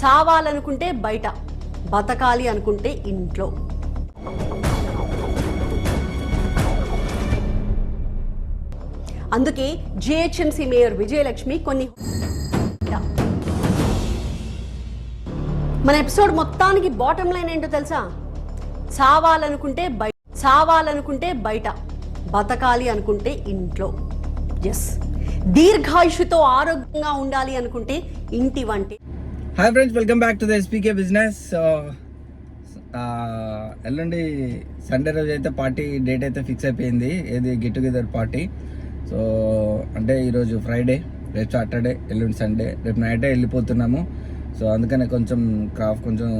చావాలనుకుంటే బయట, బతకాలి అనుకుంటే ఇంట్లో. అందుకే జిహెచ్ఎంసీ మేయర్ విజయలక్ష్మి కొన్ని మన ఎపిసోడ్ మొత్తానికి బాటమ్ లైన్ ఏంటో తెలుసా? చావాలనుకుంటే బయట, బతకాలి అనుకుంటే ఇంట్లో. ఎస్, దీర్ఘాయుషుతో ఆరోగ్యంగా ఉండాలి అనుకుంటే ఇంటి వంటి. Hi friends, welcome back to the ఎస్పీకే business. ఎల్లుండి సండే రోజు అయితే పార్టీ డేట్ అయితే ఫిక్స్ అయిపోయింది. ఏది గెట్ టుగెదర్ పార్టీ. సో అంటే ఈరోజు ఫ్రైడే, రేపు సాటర్డే, ఎల్లుండి సండే, రేపు నైటే వెళ్ళిపోతున్నాము. సో అందుకనే కొంచెం క్రాఫ్ట్ కొంచెం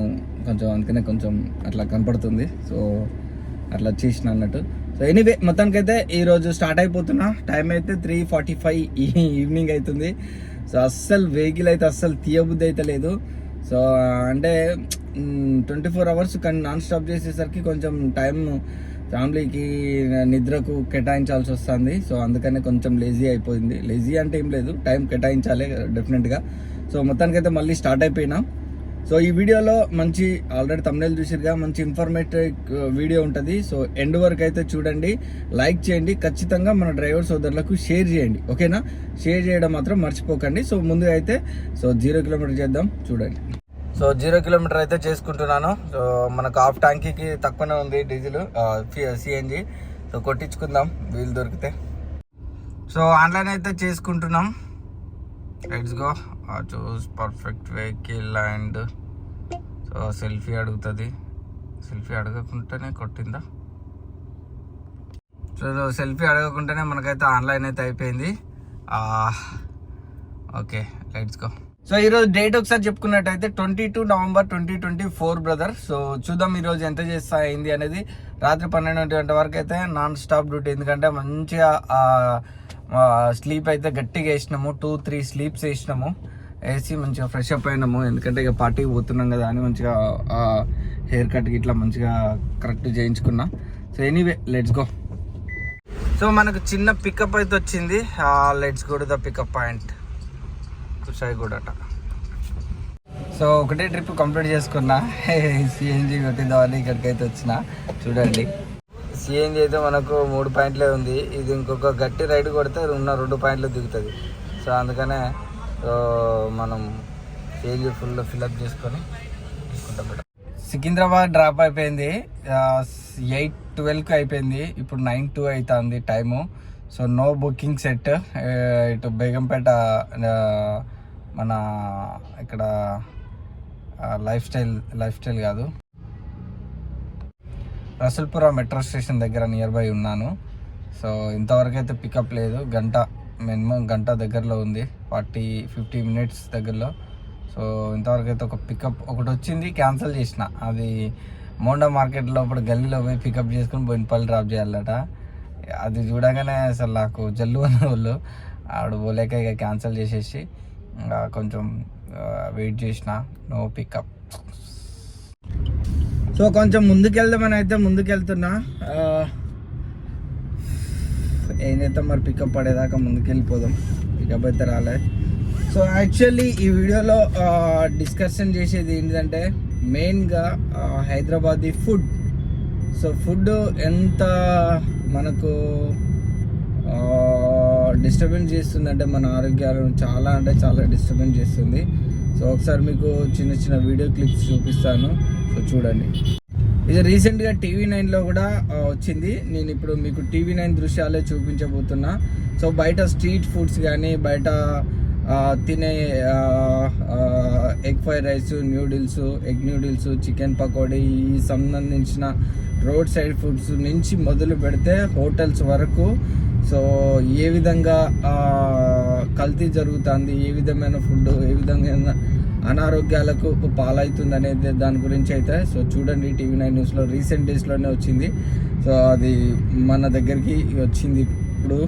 అందుకనే కొంచెం అట్లా కనపడుతుంది. సో అట్లా చేసిన అన్నట్టు. సో ఎనీవే, మొత్తానికైతే ఈరోజు స్టార్ట్ అయిపోతున్నా. టైం అయితే 3:45 ఈవినింగ్ అవుతుంది. సో అస్సలు వెహికల్ అయితే అస్సలు తీయబుద్ధి అయితే లేదు. సో అంటే 24 అవర్స్ కానీ నాన్ స్టాప్ చేసేసరికి కొంచెం టైం ఫ్యామిలీకి నిద్రకు కేటాయించాల్సి వస్తుంది. సో అందుకనే కొంచెం లేజీ అయిపోయింది. లేజీ అంటే ఏం లేదు, టైం కేటాయించాలి డెఫినెట్గా. సో మొత్తానికైతే మళ్ళీ స్టార్ట్ అయిపోయినా. సో ఈ వీడియోలో మంచి ఆల్రెడీ thumbnail చూసిరుగా, మంచి ఇన్ఫర్మేటివ్ వీడియో ఉంటుంది. సో ఎండ్ వరకు అయితే చూడండి, లైక్ చేయండి, ఖచ్చితంగా మన డ్రైవర్ సోదరులకు షేర్ చేయండి. ఓకేనా? షేర్ చేయడం మాత్రం మర్చిపోకండి. సో ముందుగా అయితే 0 కిలోమీటర్ చేద్దాం, చూడండి. సో 0 కిలోమీటర్ అయితే చేసుకుంటున్నాను. సో మనకు హాఫ్ ట్యాంకీకి తక్కువనే ఉంది డీజిల్, సిఎన్జి. సో కొట్టించుకుందాం వీలు దొరికితే. సో ఆన్లైన్ అయితే చేసుకుంటున్నాం. Let's go. Choose perfect vehicle and so selfie అడుగుతుంది. సెల్ఫీ అడగకుండానే కొట్టిందా? సో సెల్ఫీ అడగకుండానే మనకైతే ఆన్లైన్ అయితే అయిపోయింది. Okay, let's go. సో ఈరోజు డేట్ ఒకసారి చెప్పుకున్నట్టయితే 22 నవంబర్ 2024 బ్రదర్. సో చూద్దాం ఈరోజు ఎంత చేస్తా అయింది అనేది. రాత్రి 12 గంటల వరకు అయితే నాన్ స్టాప్ డ్యూటీ, ఎందుకంటే మంచిగా స్లీప్ అయితే గట్టిగా వేసినాము. 2-3 స్లీప్స్ వేసినాము, వేసి మంచిగా ఫ్రెష్ అప్ అయినాము. ఎందుకంటే ఇక పార్టీకి పోతున్నాం కదా అని మంచిగా హెయిర్ కట్కి ఇట్లా మంచిగా కరెక్ట్ చేయించుకున్నా. So anyway, let's go. So మనకు చిన్న పికప్ అయితే వచ్చింది. Let's go to the pickup point, కుషాయిగూడట. సో ఒకటే ట్రిప్ కంప్లీట్ చేసుకున్నా. సిఎన్జి కొట్టిందామని ఇక్కడికి అయితే వచ్చిన. చూడండి, సిఎన్జి అయితే మనకు 3 పాయింట్లే ఉంది. ఇది ఇంకొక గట్టి రైడ్ కొడితే ఉన్న 2 పాయింట్లు దిగుతుంది. సో అందుకనే మనం సిఎన్జి ఫుల్ ఫిల్అప్ చేసుకొని తీసుకుంటాం. సికింద్రాబాద్ డ్రాప్ అయిపోయింది. 8:12కి అయిపోయింది. ఇప్పుడు 9:02 అవుతుంది time. So no booking set. ఇటు బేగంపేట మన ఇక్కడ లైఫ్ స్టైల్ కాదు, రసల్పుర మెట్రో స్టేషన్ దగ్గర నియర్ బై ఉన్నాను. సో ఇంతవరకు అయితే పికప్ లేదు. మినిమం గంట దగ్గరలో ఉంది, 40-50 మినిట్స్ దగ్గరలో. సో ఇంతవరకు అయితే ఒక పికప్ ఒకటి వచ్చింది, క్యాన్సిల్ చేసిన. అది మోండా మార్కెట్ లోపల గల్లీలో పోయి పికప్ చేసుకుని బోయినపల్లి డ్రాప్ చేయాలట. అది చూడగానే అసలు నాకు జల్లు అన్న వాళ్ళు ఆవిడ పోలేక ఇక క్యాన్సిల్ చేసేసి కొంచెం వెయిట్ చేసిన. No pickup. సో కొంచెం ముందుకెళ్దామని అయితే ముందుకెళ్తున్నా. ఏదైతే మరి పికప్ పడేదాకా ముందుకెళ్ళిపోదాం. పికప్ అయితే రాలే. సో యాక్చువల్లీ ఈ వీడియోలో డిస్కషన్ చేసేది ఏంటంటే మెయిన్గా హైదరాబాదీ ఫుడ్. సో ఫుడ్ ఎంత మనకు డిస్టర్బెన్స్ చేస్తుందంటే మన ఆరోగ్యాలను చాలా అంటే చాలా డిస్టర్బెన్స్ చేస్తుంది. సో ఒకసారి మీకు చిన్న వీడియో క్లిప్స్ చూపిస్తాను. సో చూడండి. ఇది రీసెంట్గా TV9లో కూడా వచ్చింది. నేను ఇప్పుడు మీకు TV9 దృశ్యాలే చూపించబోతున్నా. సో బయట స్ట్రీట్ ఫుడ్స్ కానీ, బయట తినే egg fried rice, egg noodles, chicken pakodi, ఈ సంబంధించిన రోడ్ సైడ్ ఫుడ్స్ నుంచి మొదలు పెడితే హోటల్స్ వరకు సో ఏ విధంగా కల్తీ జరుగుతుంది, ఏ విధమైన ఫుడ్ ఏ విధంగా అనారోగ్యాలకు పాలవుతుంది అనేది దాని గురించి అయితే సో చూడండి. TV9 న్యూస్లో రీసెంట్ డేస్లోనే వచ్చింది. సో అది మన దగ్గరికి వచ్చింది ఇప్పుడు.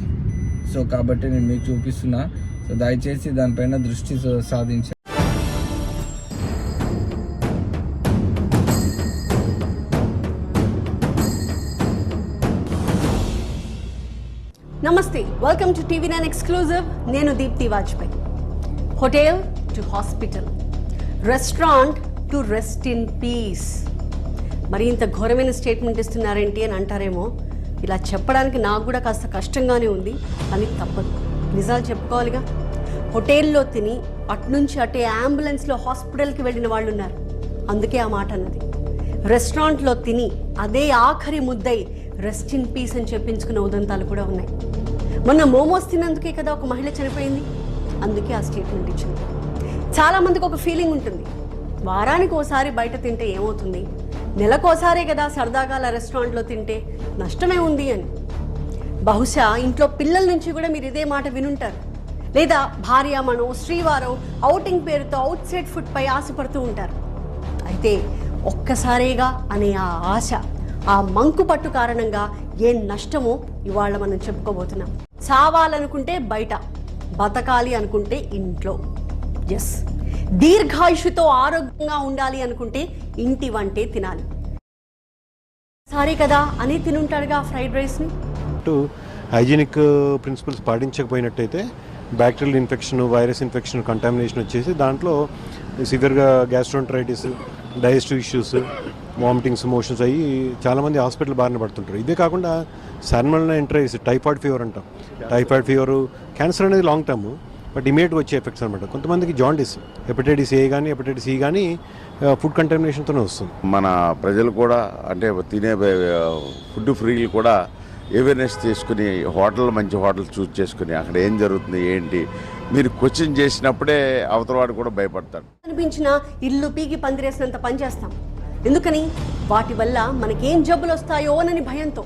సో కాబట్టి నేను మీకు చూపిస్తున్నా. సో దయచేసి దానిపైన దృష్టి సాధించండి. నమస్తే, వెల్కమ్ టు TV9 ఎక్స్క్లూజివ్. నేను Deepti Vajpayee. Hotel to hospital, restaurant to rest in peace. మరి ఇంత ఘోరమైన స్టేట్మెంట్ ఇస్తున్నారేంటి అని అంటారేమో. ఇలా చెప్పడానికి నాకు కూడా కాస్త కష్టంగానే ఉంది, కానీ తప్పదు, నిజాలు చెప్పుకోవాలిగా. హోటల్లో తిని అట్నుంచి అటే అంబులెన్స్లో హాస్పిటల్కి వెళ్ళిన వాళ్ళు ఉన్నారు, అందుకే ఆ మాట అన్నది. రెస్టారెంట్లో తిని అదే ఆఖరి ముద్దై రెస్ట్ ఇన్ పీస్ అని చెప్పించుకున్న ఉదంతాలు కూడా ఉన్నాయి. మొన్న మోమోస్ తిన్నందుకే కదా ఒక మహిళ చనిపోయింది, అందుకే ఆ స్టేట్మెంట్ ఇచ్చింది. చాలామందికి ఒక ఫీలింగ్ ఉంటుంది, వారానికి ఓసారి బయట తింటే ఏమవుతుంది, నెలకోసారే కదా సరదాగా అలా రెస్టారెంట్లో తింటే నష్టమే ఉంది అని. బహుశా ఇంట్లో పిల్లల నుంచి కూడా మీరు ఇదే మాట వినుంటారు, లేదా భార్యామణో శ్రీవారో ఔటింగ్ పేరుతో అవుట్ సైడ్ ఫుడ్ పై ఆశపడుతూ ఉంటారు. అయితే ఒక్కసారేగా అనే ఆ ఆశ, ఆ మంకు పట్టు కారణంగా ఏ నష్టమో ఇవాళ మనం చెప్పుకోబోతున్నాం. చావాలనుకుంటే బయట, బతకాలి అనుకుంటే ఇంట్లో. ఎస్, దీర్ఘాయుషుతో ఆరోగ్యంగా ఉండాలి అనుకుంటే ఇంటి వంటే తినాలి. సారీ కదా అని తినుంటాడుగా ఫ్రైడ్ రైస్ని. హైజీనిక్ ప్రిన్సిపల్స్ పాటించకపోయినట్టయితే bacterial infection, virus infection, contamination వచ్చేసి దాంట్లో సివియర్గా gastroenteritis, digestive issues, vomitings, motions అయ్యి చాలామంది హాస్పిటల్ బారిన పడుతుంటారు. ఇదే కాకుండా సాల్మోనెల్లా ఎంటరైటిస్, టైఫాయిడ్ ఫీవర్ అంటాం. టైఫాయిడ్ ఫీవర్, క్యాన్సర్ అనేది లాంగ్ టర్మ్, బట్ ఇమీడియట్గా వచ్చే ఎఫెక్ట్స్ అనమాట. కొంతమందికి జాండిస్, హెపటైటిస్ ఏ కానీ హెపటైటిస్ ఈ కానీ ఫుడ్ కంటామినేషన్తోనే వస్తుంది. మన ప్రజలు కూడా అంటే తినే ఫుడ్ ఫ్రీలు కూడా అవేర్నెస్ తీసుకుని మంచి హోటల్ చూస్ చేసుకుని అక్కడ ఏం జరుగుతుంది ఏంటి మీరు క్వశ్చన్ చేసినప్పుడే అవతల వాడు కూడా భయపడతాడు. అనిపించిన ఇల్లు పీకి పందిరేసినంత పనిచేస్తాం. ఎందుకని? వాటి వల్ల మనకేం జబ్బులు వస్తాయోనని భయంతో.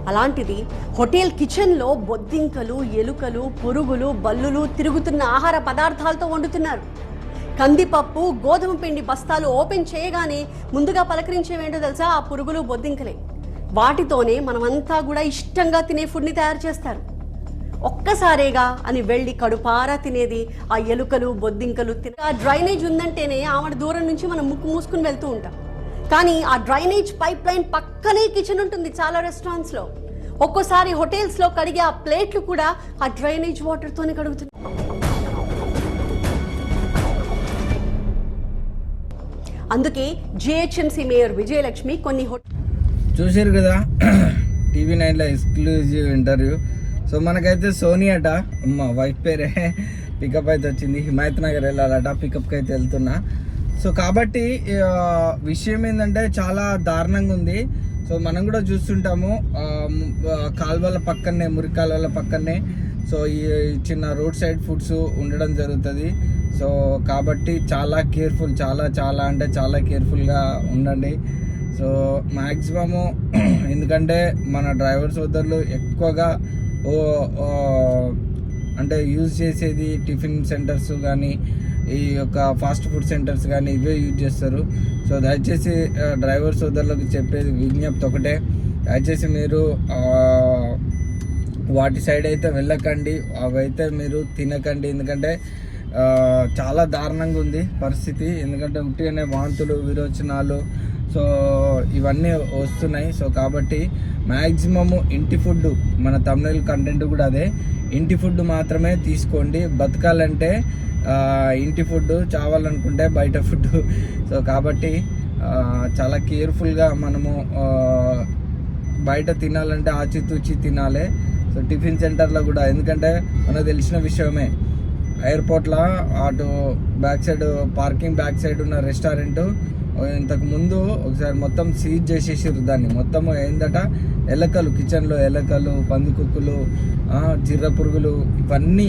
అలాంటిది హోటల్ కిచెన్లో బొద్దింకలు, ఎలుకలు, పురుగులు, బల్లులు తిరుగుతున్న ఆహార పదార్థాలతో వండుతున్నారు. కందిపప్పు, గోధుమ పిండి బస్తాలు ఓపెన్ చేయగానే ముందుగా పలకరించేవేంటో తెలుసా? ఆ పురుగులు, బొద్దింకలే. వాటితోనే మనమంతా కూడా ఇష్టంగా తినే ఫుడ్ని తయారు చేస్తారు. ఒక్కసారేగా అని వెళ్ళి కడుపారా తినేది ఆ ఎలుకలు, బొద్దింకలు. ఆ డ్రైనేజ్ ఉందంటేనే ఆవిడ దూరం నుంచి మనం ముక్కు మూసుకుని వెళ్తూ ఉంటాం. కానీ ఆ డ్రైనేజ్ పైప్ లైన్ పక్కనే కిచెన్ ఉంటుంది చాలా రెస్టారెంట్స్లో. ఒక్కోసారి హోటల్స్లో కడిగే ఆ ప్లేట్లు కూడా ఆ డ్రైనేజ్ వాటర్తోనే కడుగుతుంది. అందుకే జిహెచ్ఎంసీ మేయర్ విజయలక్ష్మి కొన్ని చూసారు కదా టీవీ 9లో ఎక్స్క్లూజివ్ ఇంటర్వ్యూ. సో మనకైతే సోనీ అట, మా వైఫ్ పేరే, పికప్ అయితే వచ్చింది. హిమాయత్ నగర్ వెళ్ళాలట, పికప్కి అయితే వెళ్తున్నా. సో కాబట్టి విషయం ఏంటంటే చాలా దారుణంగా ఉంది. సో మనం కూడా చూస్తుంటాము కాలువల పక్కనే, మురికి కాలువల పక్కనే సో ఈ చిన్న రోడ్ సైడ్ ఫుడ్స్ ఉండడం జరుగుతుంది. సో కాబట్టి చాలా కేర్ఫుల్, చాలా అంటే చాలా కేర్ఫుల్గా ఉండండి. సో మ్యాక్సిమము ఎందుకంటే మన డ్రైవర్ సోదరులు ఎక్కువగా అంటే యూజ్ చేసేది టిఫిన్ సెంటర్స్ కానీ, ఈ యొక్క ఫాస్ట్ ఫుడ్ సెంటర్స్ కానీ ఇవే యూజ్ చేస్తారు. సో దయచేసి డ్రైవర్ సోదరులకు చెప్పేది విజ్ఞప్తి ఒకటే, దయచేసి మీరు వాటి సైడ్ అయితే వెళ్ళకండి, అవైతే మీరు తినకండి. ఎందుకంటే చాలా దారుణంగా ఉంది పరిస్థితి. ఎందుకంటే ఉట్టిగానే వాంతులు, విరోచనాలు సో ఇవన్నీ వస్తున్నాయి. సో కాబట్టి మ్యాక్సిమము ఇంటి ఫుడ్, మన తమిళ కంటెంట్ కూడా అదే, ఇంటి ఫుడ్ మాత్రమే తీసుకోండి. బతకాలంటే ఇంటి ఫుడ్, చావాలనుకుంటే బయట ఫుడ్. సో కాబట్టి చాలా కేర్ఫుల్గా మనము బయట తినాలంటే ఆచితూచి తినాలి. సో టిఫిన్ సెంటర్లో కూడా, ఎందుకంటే మనకు తెలిసిన విషయమే, ఎయిర్పోర్ట్లో అటు back side, parking back side ఉన్న రెస్టారెంట్ ఇంతకు ముందు ఒకసారి మొత్తం సీజ్ చేసేసారు దాన్ని. మొత్తం ఏందట, ఎలకలు, కిచెన్లో ఎలకలు, పందికొక్కులు, జిర్ర పురుగులు, ఇవన్నీ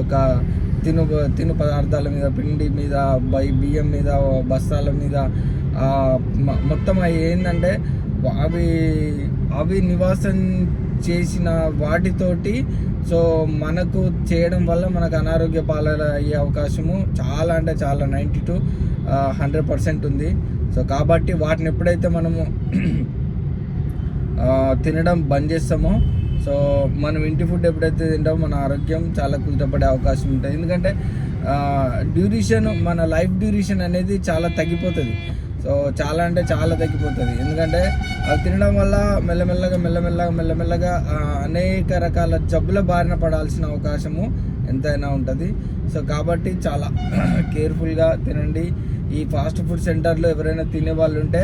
ఒక తిను పదార్థాల మీద, పిండి మీద, బియ్యం మీద, బస్తాల మీద మొత్తం అవి ఏంటంటే అవి నివాసం చేసిన వాటితోటి సో మనకు చేయడం వల్ల మనకు అనారోగ్య పాలన అయ్యే అవకాశము చాలా అంటే చాలా 90 to 100% ఉంది. సో కాబట్టి వాటిని ఎప్పుడైతే మనము తినడం బంద్ చేస్తామో, సో మనం ఇంటి ఫుడ్ ఎప్పుడైతే తింటామో మన ఆరోగ్యం చాలా కుదుటపడే అవకాశం ఉంటుంది. ఎందుకంటే డ్యూరేషన్, మన లైఫ్ డ్యూరేషన్ అనేది చాలా తగ్గిపోతుంది. సో చాలా అంటే చాలా తగ్గిపోతుంది. ఎందుకంటే అవి తినడం వల్ల మెల్లమెల్లగా అనేక రకాల జబ్బుల బారిన పడాల్సిన అవకాశము ఎంతైనా ఉంటుంది. సో కాబట్టి చాలా కేర్ఫుల్గా తినండి. ఈ ఫాస్ట్ ఫుడ్ సెంటర్లో ఎవరైనా తినే వాళ్ళు ఉంటే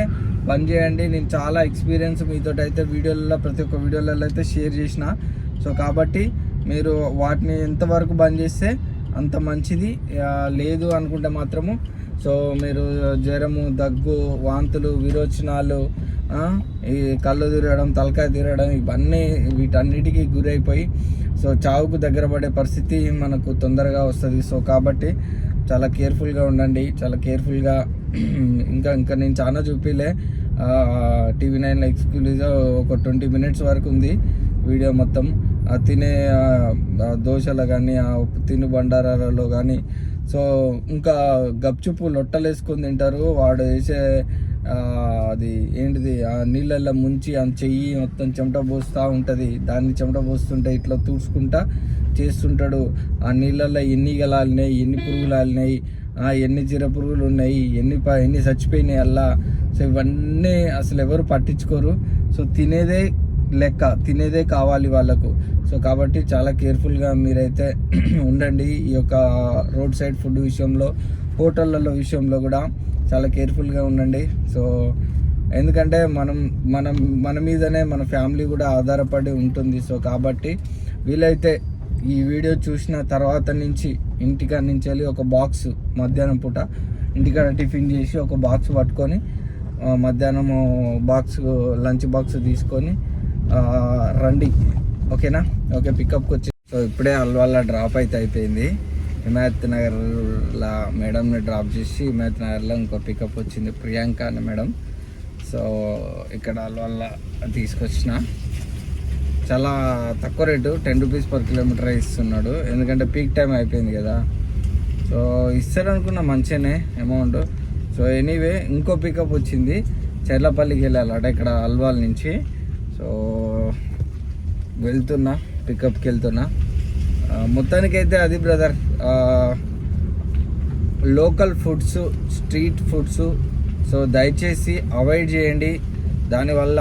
బంద్ చేయండి. నేను చాలా ఎక్స్పీరియన్స్ మీతో అయితే వీడియోలలో ప్రతి ఒక్క వీడియోలలో అయితే షేర్ చేసిన. సో కాబట్టి మీరు వాటిని ఎంతవరకు బంద్ చేస్తే అంత మంచిది. లేదు అనుకుంటే మాత్రము సో మీరు జ్వరము, దగ్గు, వాంతులు, విరోచనాలు, ఈ కళ్ళు తిరగడం, తలకాయ తిరగడం, ఇవన్నీ వీటన్నిటికీ గురైపోయి సో చావుకు దగ్గర పడే పరిస్థితి మనకు తొందరగా వస్తుంది. సో కాబట్టి చాలా కేర్ఫుల్గా ఉండండి, చాలా కేర్ఫుల్గా. ఇంకా నేను చాలా చూపిలే TV9 ఎక్స్క్లూజివ్గా ఒక 20 minutes వరకు ఉంది వీడియో మొత్తం. తినే దోశలు కానీ, తిను బండారాలలో కానీ, సో ఇంకా గప్చుప్పు లొట్టలు వేసుకొని తింటారు. వాడు వేసే అది ఏంటిది నీళ్ళల్లో ముంచి ఆ చెయ్యి మొత్తం చెమట పోస్తూ ఉంటుంది. దాన్ని చెమట పోస్తుంటే ఇట్లా తూడ్చుకుంటా చేస్తుంటాడు. ఆ నీళ్ళల్లో ఎన్ని గలాలినాయి, ఎన్ని పురుగులు ఆలినాయి, ఎన్ని జీర పురుగులు ఉన్నాయి, ఎన్ని చచ్చిపోయినాయి అలా. సో ఇవన్నీ అసలు ఎవరు పట్టించుకోరు. సో తినేదే లెక్క, తినేదే కావాలి వాళ్ళకు. సో కాబట్టి చాలా కేర్ఫుల్గా మీరైతే ఉండండి. ఈ యొక్క రోడ్ సైడ్ ఫుడ్ విషయంలో, హోటళ్ళలో విషయంలో కూడా చాలా కేర్ఫుల్గా ఉండండి. సో ఎందుకంటే మన మీదనే మన ఫ్యామిలీ కూడా ఆధారపడి ఉంటుంది. సో కాబట్టి వీలైతే ఈ వీడియో చూసిన తర్వాత నుంచి ఇంటికాడ నుంచి వెళ్ళి ఒక బాక్స్ మధ్యాహ్నం పూట ఇంటికాడ టిఫిన్ చేసి ఒక బాక్స్ పట్టుకొని మధ్యాహ్నం లంచ్ బాక్స్ తీసుకొని రండి, ఓకేనా? ఓకే, పికప్కి వచ్చి సో ఇప్పుడే అల్వాళ్ళ డ్రాప్ అయితే అయిపోయింది. హిమాయత్ నగర్లో మేడంని డ్రాప్ చేసి హిమాయత్ నగర్లో ఇంకో పికప్ వచ్చింది, ప్రియాంక అని మేడం. సో ఇక్కడ అల్వాళ్ళ తీసుకొచ్చిన చాలా తక్కువ రేటు, 10 rupees per kilometer ఇస్తున్నాడు. ఎందుకంటే పీక్ టైం అయిపోయింది కదా. సో ఇస్తాడు అనుకున్న మంచిగానే అమౌంట్. సో ఎనీవే ఇంకో పికప్ వచ్చింది, చెర్లపల్లికి వెళ్ళాలట ఇక్కడ అల్వాల్ నుంచి. సో వెళ్తున్నా, పికప్కి వెళ్తున్నా. మొత్తానికైతే అది brother, local foods, street foods so దయచేసి అవాయిడ్ చేయండి. దానివల్ల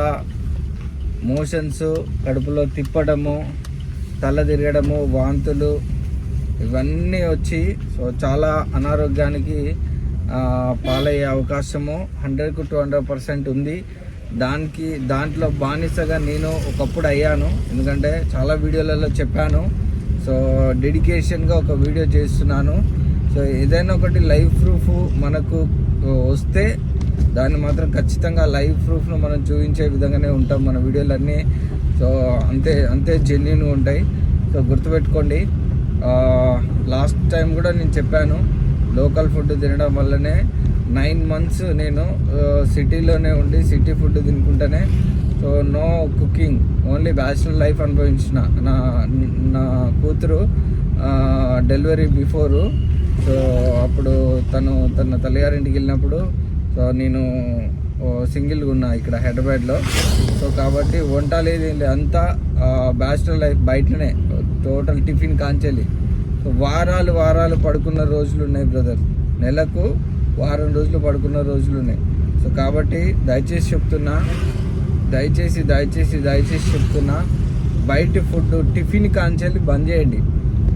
మోషన్స్, కడుపులో తిప్పడము, తల తిరగడము, వాంతులు ఇవన్నీ వచ్చి సో చాలా అనారోగ్యానికి పాలయ్యే అవకాశము 100-200% ఉంది. దాంట్లో బానిసగా నేను ఒకప్పుడు అయ్యాను. ఎందుకంటే చాలా వీడియోలలో చెప్పాను. సో డెడికేషన్గా ఒక వీడియో చేస్తున్నాను. సో ఏదైనా ఒకటి లైవ్ ప్రూఫ్ మనకు వస్తే దాన్ని మాత్రం ఖచ్చితంగా లైవ్ ప్రూఫ్ను మనం చూపించే విధంగానే ఉంటాం మన వీడియోలన్నీ. సో అంతే జెన్యూన్గా ఉంటాయి. సో గుర్తుపెట్టుకోండి, లాస్ట్ టైం కూడా నేను చెప్పాను, లోకల్ ఫుడ్ తినడం వల్లనే 9 months నేను సిటీలోనే ఉండి సిటీ ఫుడ్ తినుకుంటానే. So no cooking, only bachelor life అనుభవించిన. నా కూతురు డెలివరీ బిఫోరు, సో అప్పుడు తన తల్లిగారింటికి వెళ్ళినప్పుడు సో నేను సింగిల్గా ఉన్నా ఇక్కడ హైదరాబాద్లో. సో కాబట్టి వంట లేదు, అంతా బ్యాచిలర్ లైఫ్ బయటనే, టోటల్ టిఫిన్ కాంచెలి. సో వారాలు పడుకున్న రోజులు ఉన్నాయి బ్రదర్, నెలకు 1 వారం రోజులు పడుకున్న రోజులు ఉన్నాయి. సో కాబట్టి దయచేసి చెప్తున్నా, దయచేసి చెప్తున్నా, బయట ఫుడ్ టిఫిన్ కాంచెలి బంద్ చేయండి.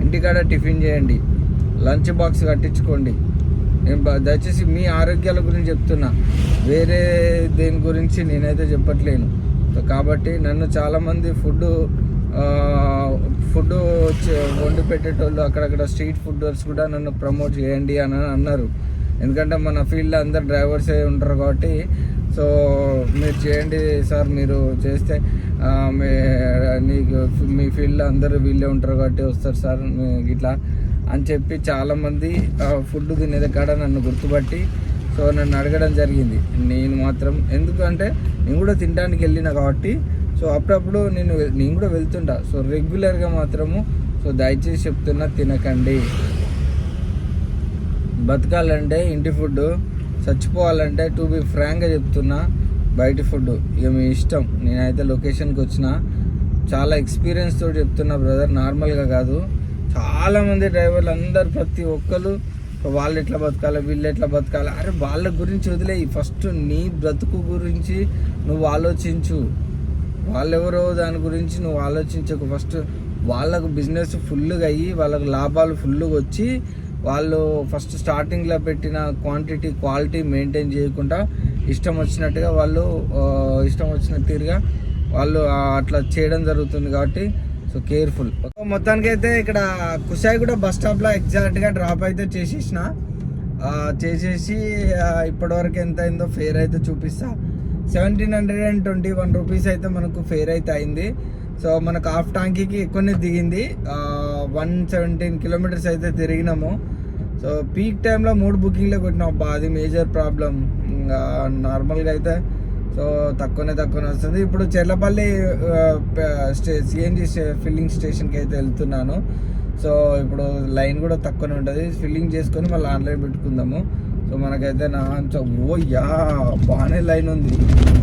ఇంటికాడ టిఫిన్ చేయండి, లంచ్ బాక్స్ కట్టించుకోండి. నేను దయచేసి మీ ఆరోగ్యాల గురించి చెప్తున్నా, వేరే దేని గురించి నేనైతే చెప్పట్లేను. సో కాబట్టి నన్ను చాలామంది ఫుడ్ వండి పెట్టేటోళ్ళు, అక్కడక్కడ స్ట్రీట్ ఫుడ్డర్స్ కూడా నన్ను ప్రమోట్ చేయండి అని అన్నారు. ఎందుకంటే మన ఫీల్డ్లో అందరు డ్రైవర్సే ఉంటారు కాబట్టి. సో మీరు చేయండి సార్, మీరు చేస్తే మీ ఫీల్డ్లో అందరూ వీళ్ళే ఉంటారు కాబట్టి వస్తారు సార్ ఇట్లా అని చెప్పి చాలామంది ఫుడ్ తినేది కాడ నన్ను గుర్తుపట్టి సో నన్ను అడగడం జరిగింది. నేను మాత్రం ఎందుకంటే నేను కూడా తినడానికి వెళ్ళిన కాబట్టి సో అప్పుడప్పుడు నేను కూడా వెళ్తుంటా. సో రెగ్యులర్గా మాత్రము సో దయచేసి చెప్తున్నా, తినకండి. బతకాలంటే ఇంటి ఫుడ్, చచ్చిపోవాలంటే టు బి ఫ్రాంక్గా చెప్తున్నా బయట ఫుడ్ ఇక మీ ఇష్టం. నేనైతే లొకేషన్కి వచ్చిన చాలా ఎక్స్పీరియన్స్ తోటి చెప్తున్నా బ్రదర్, నార్మల్గా కాదు. చాలామంది డ్రైవర్లు అందరు ప్రతి ఒక్కరు వాళ్ళు ఎట్లా బతకాలి, వీళ్ళు ఎట్లా బతకాలి, అరే వాళ్ళ గురించి వదిలేయి, ఫస్ట్ నీ బ్రతుకు గురించి నువ్వు ఆలోచించు. వాళ్ళెవరో దాని గురించి నువ్వు ఆలోచించకు. ఫస్ట్ వాళ్ళకు బిజినెస్ ఫుల్గా అయ్యి వాళ్ళకు లాభాలు ఫుల్గా వచ్చి వాళ్ళు ఫస్ట్ స్టార్టింగ్లో పెట్టిన క్వాలిటీ మెయింటైన్ చేయకుండా ఇష్టం వచ్చినట్టుగా వాళ్ళు ఇష్టం వచ్చిన తీరుగా వాళ్ళు అట్లా చేయడం జరుగుతుంది. కాబట్టి సో కేర్ఫుల్. మొత్తానికి అయితే ఇక్కడ కుషాయిగూడ బస్ స్టాప్లో ఎగ్జాక్ట్గా డ్రాప్ అయితే చేసేసి ఇప్పటివరకు ఎంత అయిందో ఫేర్ అయితే చూపిస్తా. 1721 రూపీస్ అయితే మనకు ఫేర్ అయితే అయింది. సో మనకు హాఫ్ ట్యాంకీకి ఎక్కువనే దిగింది. 117 కిలోమీటర్స్ అయితే తిరిగినాము. సో పీక్ టైంలో 3 బుకింగ్లే కొట్టినాం. అది మేజర్ ప్రాబ్లం. నార్మల్గా అయితే సో తక్కువనే వస్తుంది. ఇప్పుడు చెర్లపల్లి సిఎన్జి ఫిల్లింగ్ స్టేషన్కి అయితే వెళ్తున్నాను. సో ఇప్పుడు లైన్ కూడా తక్కువనే ఉంటుంది. ఫిల్లింగ్ చేసుకొని మళ్ళీ ఆన్లైన్ పెట్టుకుందాము. సో మనకైతే బాగానే లైన్ ఉంది.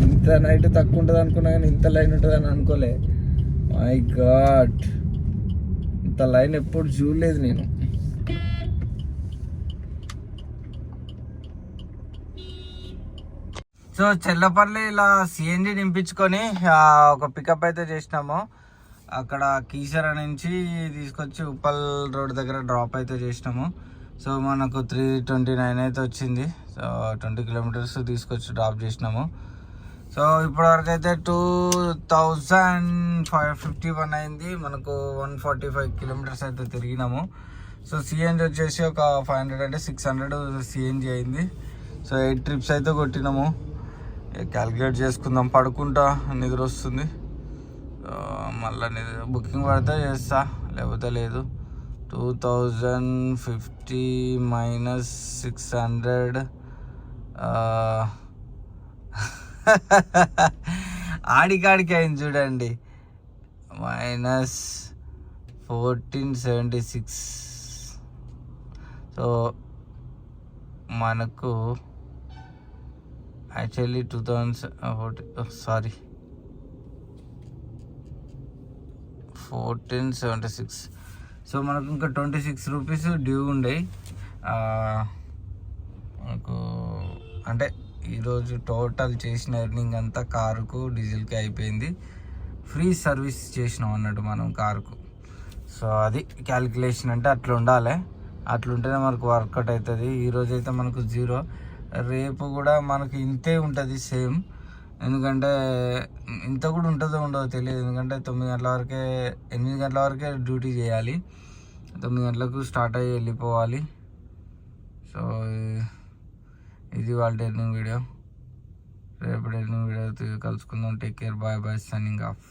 ఇంత నైట్ తక్కువ ఉంటుంది అనుకున్నా కానీ ఇంత లైన్ ఉంటుందని అనుకోలే. మై గాడ్, ఇంత లైన్ ఎప్పుడు చూడలేదు నేను. సో చెల్లపల్లి ఇలా సిఎన్జి నింపించుకొని ఒక పికప్ అయితే చేసినాము. అక్కడ కీసర నుంచి తీసుకొచ్చి ఉప్పల్ రోడ్ దగ్గర డ్రాప్ అయితే చేసినాము. సో మనకు 329 అయితే వచ్చింది. సో 20 కిలోమీటర్స్ తీసుకొచ్చి డ్రాప్ చేసినాము. సో ఇప్పటివరకు అయితే 2551 అయింది. మనకు 145 కిలోమీటర్స్ అయితే తిరిగినాము. సో సిఎన్జి వచ్చేసి ఒక 500 అంటే 600 సిఎన్జి అయింది. సో 8 ట్రిప్స్ అయితే కొట్టినాము. క్యాలిక్యులేట్ చేసుకుందాం. పడుకుంటా, నిద్ర వస్తుంది. మళ్ళీ బుకింగ్ పడితే చేస్తా, లేకపోతే లేదు. 2050 మైనస్ 600 ఆడికాడికి అయింది చూడండి. మైనస్ 1476. సో మనకు యాక్చువల్లీ 1476. సో మనకు ఇంకా 26 రూపీస్ డ్యూ ఉండే. మనకు అంటే ఈరోజు టోటల్ చేసిన ఎర్నింగ్ అంతా కారుకు డీజిల్కి అయిపోయింది. ఫ్రీ సర్వీస్ చేసినాం అన్నట్టు మనం కారుకు. సో అది క్యాలిక్యులేషన్ అంటే అట్లా ఉండాలి. అట్లుంటేనే మనకు వర్కౌట్ అవుతుంది. ఈరోజు అయితే మనకు 0. రేపు కూడా మనకి ఇంతే ఉంటుంది సేమ్. ఎందుకంటే ఇంత కూడా ఉంటుందో ఉండదో తెలియదు. ఎందుకంటే 9 గంటల వరకే 8 గంటల వరకే డ్యూటీ చేయాలి. 9 గంటలకు స్టార్ట్ అయ్యి వెళ్ళిపోవాలి. సో ఇది వాళ్ళ ఎర్నింగ్ వీడియో. రేపటి ఎర్నింగ్ వీడియో కలుసుకుందాం. Take care, bye bye, signing of.